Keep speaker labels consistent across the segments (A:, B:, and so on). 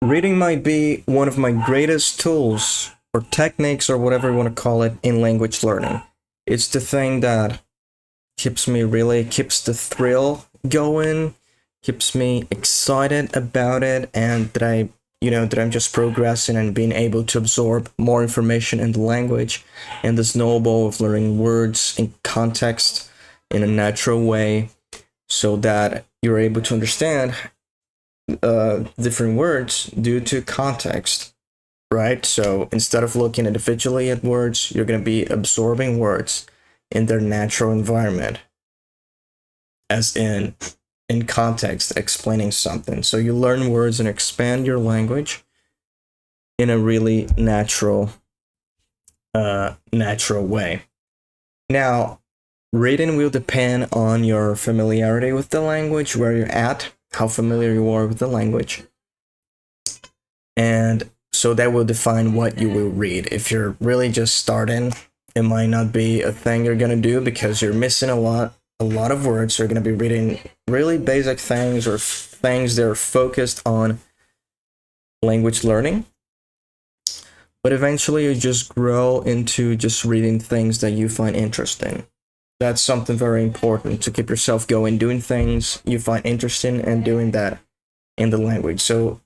A: Reading might be one of my greatest tools or techniques or whatever you want to call it in language learning. It's the thing that keeps the thrill going, keeps me excited about it, and that I'm just progressing and being able to absorb more information in the language and the snowball of learning words in context in a natural way so that you're able to understand different words due to context, right? So instead of looking individually at words, you're going to be absorbing words in their natural environment, as in context, explaining something. So you learn words and expand your language in a really natural way. Now, reading will depend on your familiarity with the language, where you're at, how familiar you are with the language. And so that will define what you will read. If you're really just starting, it might not be a thing you're going to do because you're missing a lot of words. You're going to be reading really basic things or things that are focused on language learning. But eventually you just grow into just reading things that you find interesting. That's something very important to keep yourself going, doing things you find interesting and doing that in the language. So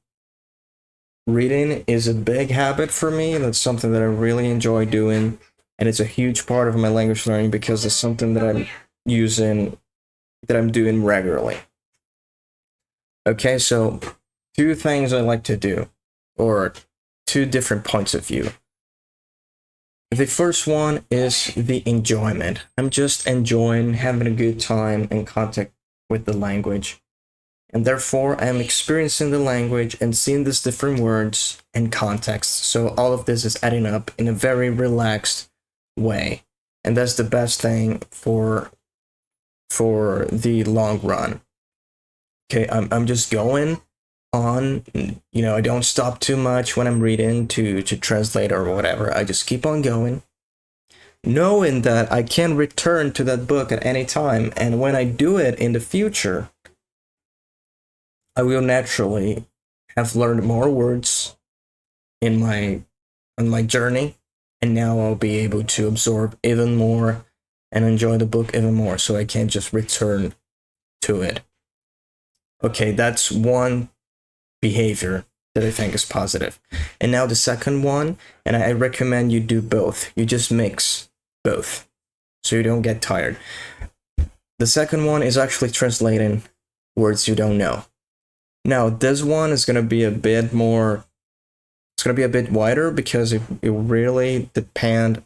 A: reading is a big habit for me. That's something that I really enjoy doing. And it's a huge part of my language learning because it's something that I'm doing regularly. Okay, so two things I like to do, or two different points of view. The first one is the enjoyment. I'm just enjoying having a good time in contact with the language. And therefore, I'm experiencing the language and seeing these different words and context. So all of this is adding up in a very relaxed way. And that's the best thing for the long run. Okay, I'm just going on, I don't stop too much when I'm reading to translate or whatever. I just keep on going, knowing that I can return to that book at any time. And when I do it in the future, I will naturally have learned more words in my journey, and now I'll be able to absorb even more and enjoy the book even more, so I can't just return to it. Okay, that's one behavior that I think is positive. And now the second one, and I recommend you do both. You just mix both so you don't get tired. The second one is actually translating words you don't know. Now, this one is going to be a bit wider because it will really depend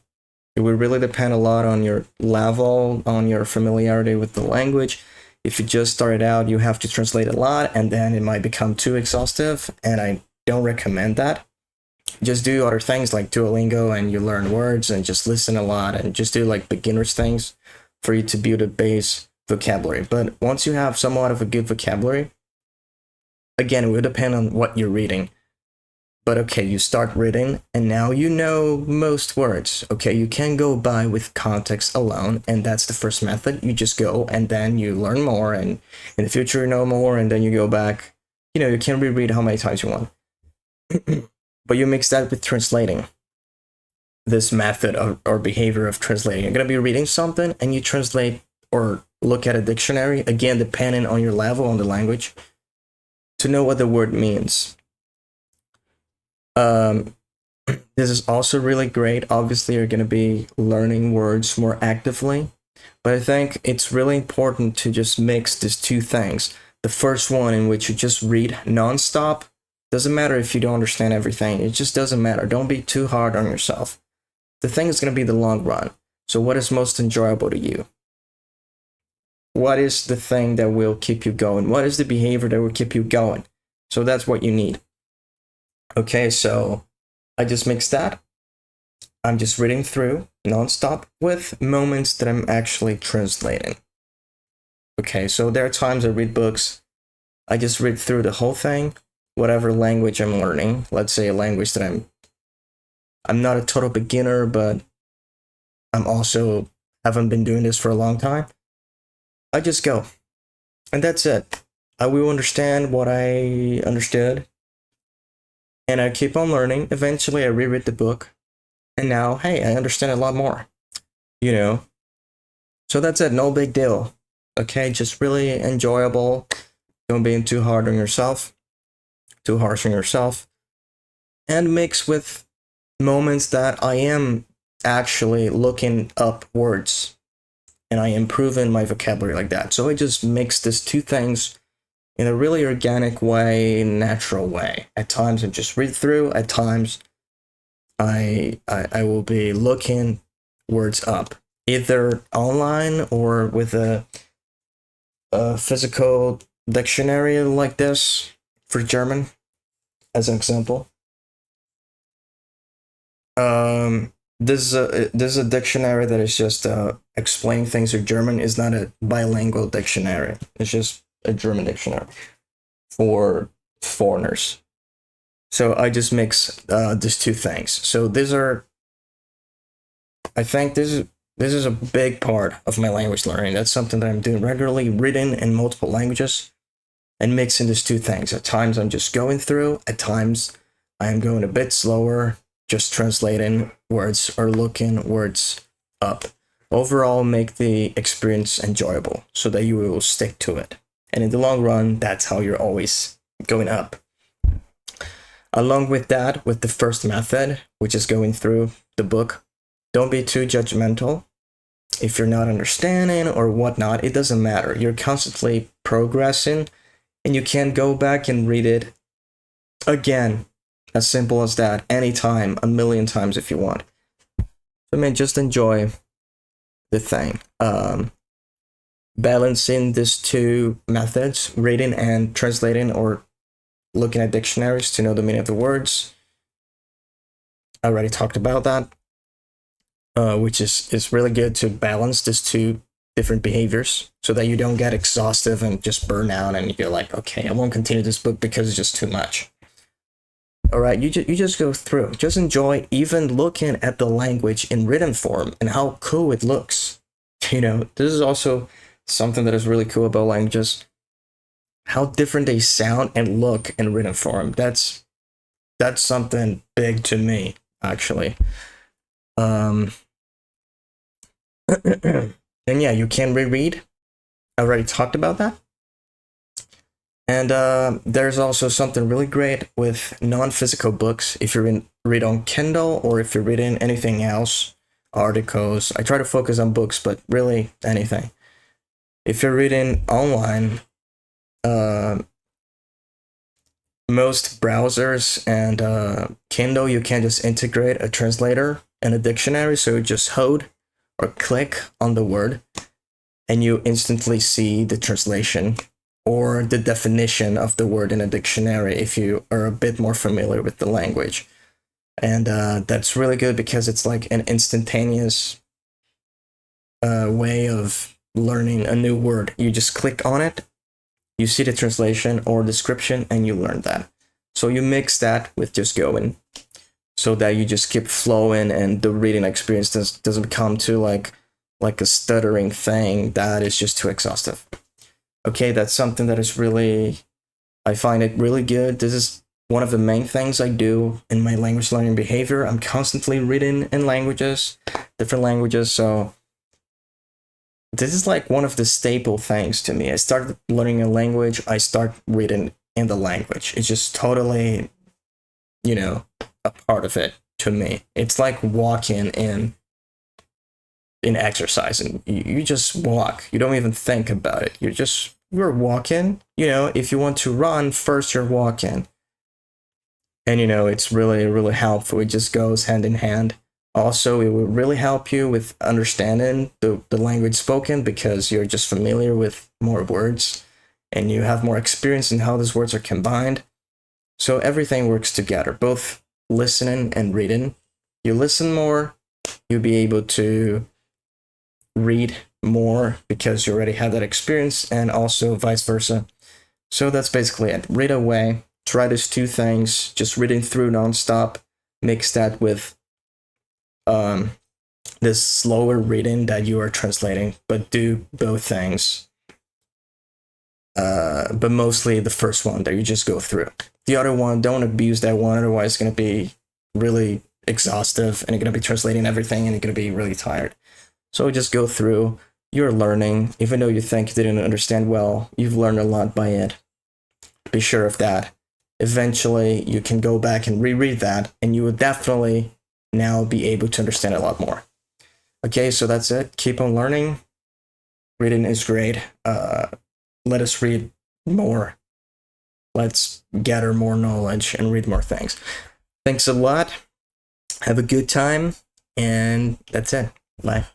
A: a lot on your level, on your familiarity with the language. If you just started out, you have to translate a lot, and then it might become too exhaustive, and I don't recommend that. Just do other things like Duolingo, and you learn words, and just listen a lot, and just do like beginner's things for you to build a base vocabulary. But once you have somewhat of a good vocabulary, again, it will depend on what you're reading. But okay, you start reading, and now you know most words. Okay, you can go by with context alone, and that's the first method. You just go, and then you learn more, and in the future you know more, and then you go back. You can reread how many times you want. But you mix that with translating. This method or behavior of translating. You're going to be reading something, and you translate or look at a dictionary, again, depending on your level, on the language, to know what the word means. This is also really great. Obviously, you're going to be learning words more actively, but I think it's really important to just mix these two things. The first one, in which you just read nonstop, doesn't matter if you don't understand everything. It just doesn't matter. Don't be too hard on yourself. The thing is going to be the long run. So what is most enjoyable to you? What is the thing that will keep you going? What is the behavior that will keep you going? So that's what you need. Okay, so I just mixed that. I'm just reading through nonstop with moments that I'm actually translating. Okay, so there are times I read books. I just read through the whole thing, whatever language I'm learning. Let's say a language that I'm not a total beginner, but I'm also haven't been doing this for a long time. I just go, and that's it. I will understand what I understood, And I keep on learning. Eventually, I reread the book, and now, hey, I understand a lot more. You know, so that's it. No big deal. Okay, just really enjoyable. Don't be too hard on yourself, too harsh on yourself, and mix with moments that I am actually looking up words and I improving my vocabulary like that. So I just mix these two things in a really organic way, natural way. At times I just read through. At times I will be looking words up, either online or with a physical dictionary like this for German, as an example. This is a dictionary that is just explaining things in German. It's not a bilingual dictionary. It's just a German dictionary for foreigners. So I just mix these two things. So I think this is a big part of my language learning. That's something that I'm doing regularly, reading in multiple languages and mixing these two things. At times I'm just going through, at times I am going a bit slower, just translating words or looking words up. Overall, make the experience enjoyable so that you will stick to it. And in the long run, that's how you're always going up. Along with that, with the first method, which is going through the book, don't be too judgmental. If you're not understanding or whatnot, it doesn't matter. You're constantly progressing and you can go back and read it again. As simple as that, anytime, a million times if you want. I mean, just enjoy the thing. Balancing these two methods, reading and translating or looking at dictionaries to know the meaning of the words. I already talked about that, which is really good to balance these two different behaviors so that you don't get exhaustive and just burn out and you're like, okay, I won't continue this book because it's just too much. All right, you just go through. Just enjoy even looking at the language in written form and how cool it looks. You know, this is also something that is really cool about languages. How different they sound and look in written form. That's something big to me, actually. And yeah, you can reread. I already talked about that. And there's also something really great with non-physical books. If you read on Kindle or if you're reading anything else, articles. I try to focus on books, but really anything. If you're reading online, most browsers and Kindle, you can just integrate a translator and a dictionary. So you just hold or click on the word and you instantly see the translation or the definition of the word in a dictionary if you are a bit more familiar with the language. And that's really good because it's like an instantaneous way of learning a new word. You just click on it, you see the translation or description, and you learn that. So you mix that with just going so that you just keep flowing and the reading experience doesn't become too like a stuttering thing that is just too exhaustive. Okay, that's something that is really, I find it really good. This is one of the main things I do in my language learning behavior. I'm constantly reading in languages, different languages. So this is like one of the staple things to me. I started learning a language, I start reading in the language. It's just totally, a part of it to me. It's like walking in exercise and you just walk. You don't even think about it. You're walking. If you want to run, first you're walking. And it's really, really helpful. It just goes hand in hand. Also, it will really help you with understanding the language spoken because you're just familiar with more words and you have more experience in how those words are combined. So everything works together, both listening and reading. You listen more, you'll be able to read more because you already have that experience, and also vice versa. So that's basically it. Read away. Try these two things, just reading through nonstop. Mix that with this slower reading that you are translating, but do both things. But mostly the first one that you just go through. the other one, don't abuse that one, otherwise it's going to be really exhaustive and you're going to be translating everything and you're going to be really tired. So just go through, you're learning, even though you think you didn't understand well, you've learned a lot by it. Be sure of that. Eventually, you can go back and reread that, and you will definitely now be able to understand it a lot more. Okay, so that's it. Keep on learning. Reading is great. Let us read more. Let's gather more knowledge and read more things. Thanks a lot. Have a good time, and that's it. Bye.